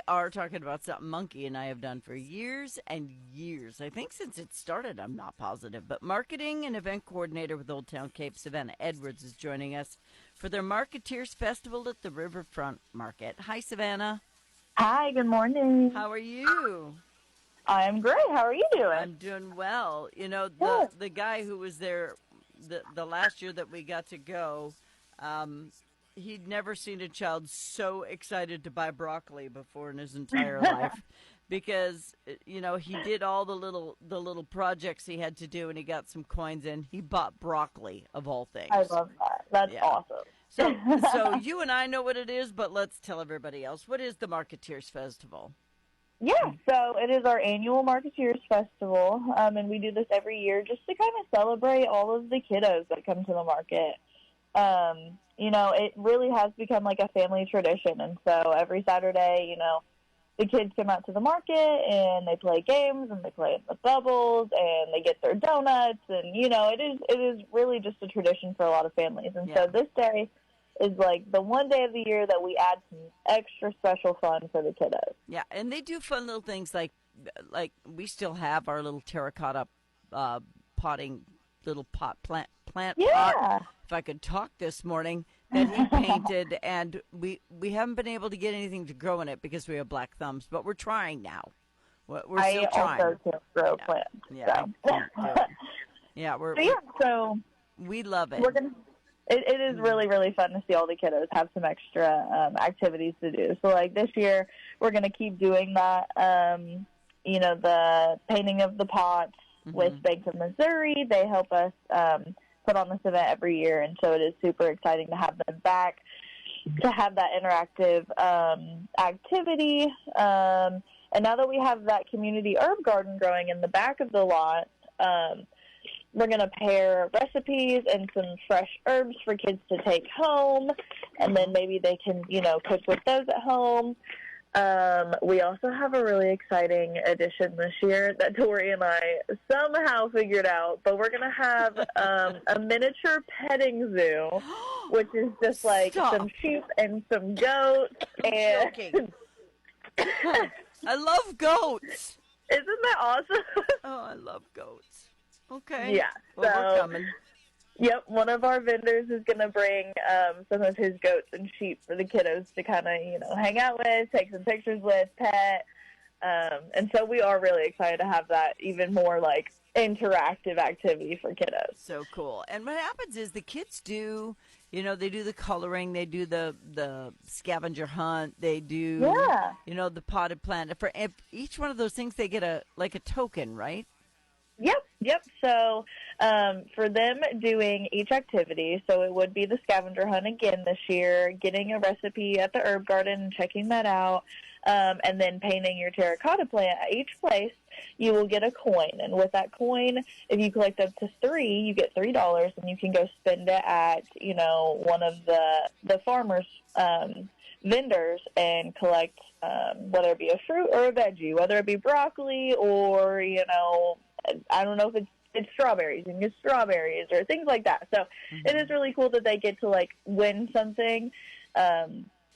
are talking about something Monkey and I have done for years and years. I think since it started, I'm not positive. But marketing and event coordinator with Old Town Cape, Savannah Edwards, is joining us for their Marketeers Festival at the Riverfront Market. Hi, Savannah. Hi, good morning. How are you? I'm great. How are you doing? I'm doing well. You know, Good. the guy who was there the last year that we got to go, um, he'd never seen a child so excited to buy broccoli before in his entire life, because he did all the little projects he had to do, and he got some coins, and he bought broccoli of all I things. love that. That's Yeah. awesome. So you and I know what it is, but let's tell everybody else. What is the Marketeers Festival? Yeah, so it is our annual Marketeers Festival, and we do this every year just to kind of celebrate all of the kiddos that come to the market. It really has become like a family tradition, and so every Saturday, the kids come out to the market and they play games and they play in the bubbles and they get their donuts, and it is really just a tradition for a lot of families. And Yeah. so this day is like the one day of the year that we add some extra special fun for the kiddos. Yeah, and they do fun little things like we still have our little terracotta potting little plant pot. Yeah. If I could talk this morning, that he painted, and we haven't been able to get anything to grow in it because we have black thumbs, but we're trying now. We're still I trying. also can't grow Yeah. plants. Yeah, So. I can't do it. Yeah, So we love it. we're gonna. It is really, really fun to see all the kiddos have some extra activities to do. So, like this year, we're going to keep doing that. The painting of the pots with Bank of Missouri. They help us put on this event every year, and so it is super exciting to have them back, to have that interactive activity. And now that we have that community herb garden growing in the back of the lot, we're going to pair recipes and some fresh herbs for kids to take home, and then maybe they can, cook with those at home. We also have a really exciting addition this year that Tori and I somehow figured out, but we're going to have a miniature petting zoo, which is just like some sheep and some goats. I'm joking. I love goats. Isn't that awesome? Oh, I love goats. Okay. Yeah. Well, so, we're coming. Yep. One of our vendors is going to bring some of his goats and sheep for the kiddos to kind of, hang out with, take some pictures with, pet. And so we are really excited to have that even more like interactive activity for kiddos. So cool. And what happens is the kids do, they do the coloring, they do the scavenger hunt, they do, the potted plant. For each one of those things, they get a token, right? Yep. So for them doing each activity, so it would be the scavenger hunt again this year, getting a recipe at the herb garden and checking that out, and then painting your terracotta plant at each place, you will get a coin. And with that coin, if you collect up to 3, you get $3, and you can go spend it at, one of the farmers' vendors and collect whether it be a fruit or a veggie, whether it be broccoli or, I don't know if it's strawberries, and get strawberries or things like that. So it is really cool that they get to like win something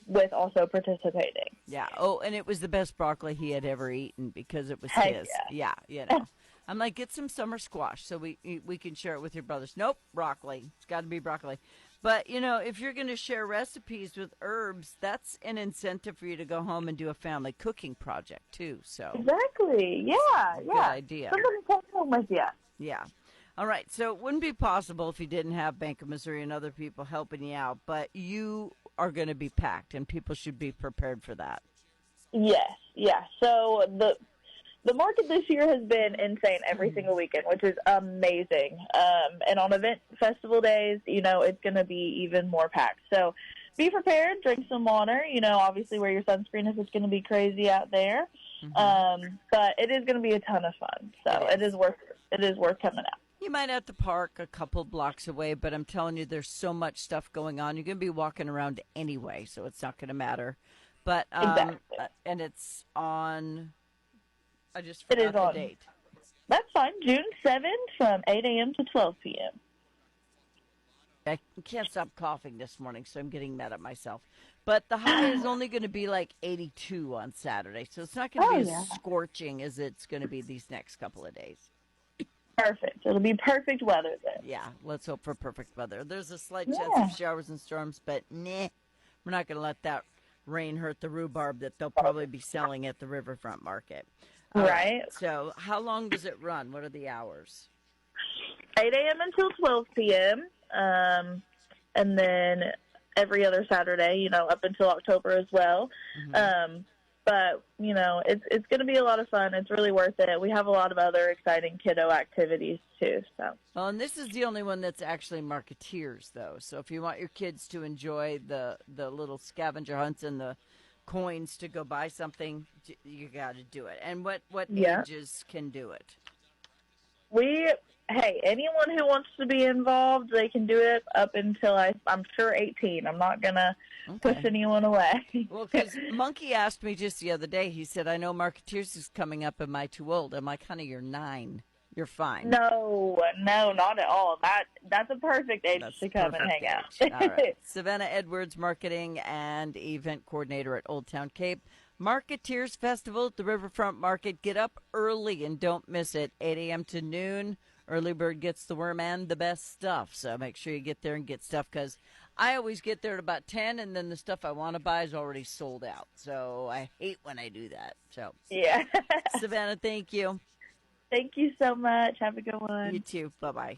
with also participating. Yeah. Oh, and it was the best broccoli he had ever eaten because it was Heck his. yeah. Yeah. I'm like, get some summer squash so we can share it with your brothers. Nope, broccoli. It's got to be broccoli. But, if you're going to share recipes with herbs, that's an incentive for you to go home and do a family cooking project, too. So Exactly. Yeah. good idea. Something to take home with you. Yeah. All right. So it wouldn't be possible if you didn't have Bank of Missouri and other people helping you out. But you are going to be packed, and people should be prepared for that. Yes. Yeah. So the market this year has been insane every single weekend, which is amazing. And on event festival days, it's going to be even more packed. So be prepared, drink some water, obviously wear your sunscreen if it's going to be crazy out there. But it is going to be a ton of fun. So it is worth coming out. You might have to park a couple blocks away, but I'm telling you, there's so much stuff going on. You're going to be walking around anyway, so it's not going to matter. But Exactly. And it's on... I just forgot the date. That's fine. June 7th from 8 a.m. to 12 p.m. I can't stop coughing this morning, so I'm getting mad at myself. But the high is only going to be like 82 on Saturday, so it's not going to be Oh, as yeah. scorching as it's going to be these next couple of days. Perfect. It'll be perfect weather then. Yeah, let's hope for perfect weather. There's a slight chance of Yeah. showers and storms, but nah, we're not going to let that rain hurt the rhubarb that they'll probably be selling at the Riverfront Market. All right, Right. so how long does it run? What are the hours? 8 a.m. until 12 p.m. And then every other Saturday, up until October as well. Mm-hmm. But it's going to be a lot of fun. It's really worth it. We have a lot of other exciting kiddo activities too. So. Well, and this is the only one that's actually Marketeers, though. So if you want your kids to enjoy the little scavenger hunts and the coins to go buy something, you got to do it. And what Yeah. ages can do it? Hey, anyone who wants to be involved, they can do it up until I'm sure 18. I'm not gonna push anyone away. Well, because Monkey asked me just the other day. He said, "I know Marketeers is coming up. Am I too old?" I'm like, "Honey, you're 9. You're fine." No, not at all. That's a perfect age That's to come and hang perfect out. age. All right. Savannah Edwards, marketing and event coordinator at Old Town Cape. Marketeers Festival at the Riverfront Market. Get up early and don't miss it. 8 a.m. to noon. Early bird gets the worm and the best stuff. So make sure you get there and get stuff, because I always get there at about 10, and then the stuff I want to buy is already sold out. So I hate when I do that. So, Yeah. Savannah, thank you. Thank you so much. Have a good You one. too. Bye-bye.